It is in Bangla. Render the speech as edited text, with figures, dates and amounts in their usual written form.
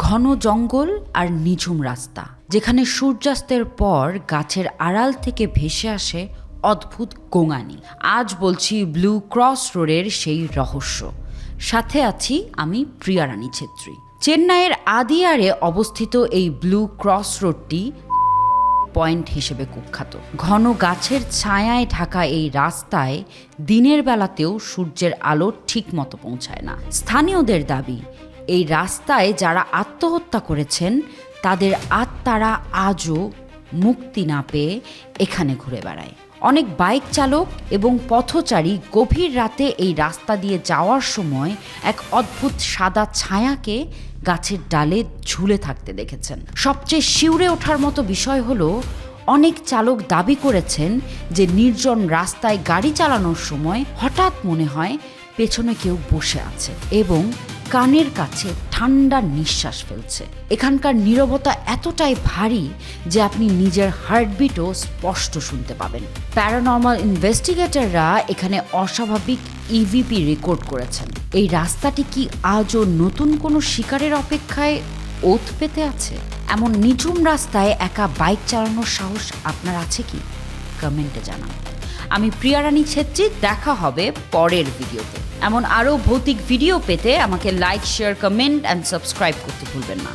ঘন জঙ্গল আর নিঝুম রাস্তা, যেখানে সূর্যাস্তের পর গাছের আড়াল থেকে ভেসে আসে অদ্ভুত গোঙানি। আজ বলছি ব্লু ক্রস রোডের সেই রহস্য। সাথে আছি আমি প্রিয়া রানী ছেত্রী। চেন্নাইয়ের আদিয়ারে অবস্থিত এই ব্লু ক্রস রোডটি পয়েন্ট হিসেবে কুখ্যাত। ঘন গাছের ছায়ায় ঢাকা এই রাস্তায় দিনের বেলাতেও সূর্যের আলো ঠিক মতো পৌঁছায় না। স্থানীয়দের দাবি, এই রাস্তায় যারা আত্মহত্যা করেছেন তাদের আত্মারা আজও মুক্তি না পেয়ে এখানে ঘুরে বেড়ায়। অনেক বাইক চালক এবং পথচারী গভীর রাতে এই রাস্তা দিয়ে যাওয়ার সময় এক অদ্ভুত সাদা ছায়াকে গাছের ডালে ঝুলে থাকতে দেখেছেন। সবচেয়ে শিউরে ওঠার মতো বিষয় হলো, অনেক চালক দাবি করেছেন যে নির্জন রাস্তায় গাড়ি চালানোর সময় হঠাৎ মনে হয় পেছনে কেউ বসে আছে এবং কানের কাছে ঠান্ডা নিঃশ্বাস ফেলছে। এখানকার নীরবতা এতটাই ভারী যে আপনি নিজের হার্টবিটও স্পষ্ট শুনতে পাবেন। প্যারানর্মাল ইনভেস্টিগেটররা এখানে অস্বাভাবিক ইভিপি রেকর্ড করেছেন। এই রাস্তাটি কি আজও নতুন কোনো শিকারের অপেক্ষায় ওত পেতে আছে? এমন নিঝুম রাস্তায় একা বাইক চালানোর সাহস আপনার আছে কি? কমেন্টে জানান। আমি প্রিয়া রানী ছেত্রী, দেখা হবে পরের ভিডিওতে। এমন আরও ভৌতিক ভিডিও পেতে আমাকে like, share, comment and subscribe করতে ভুলবেন না।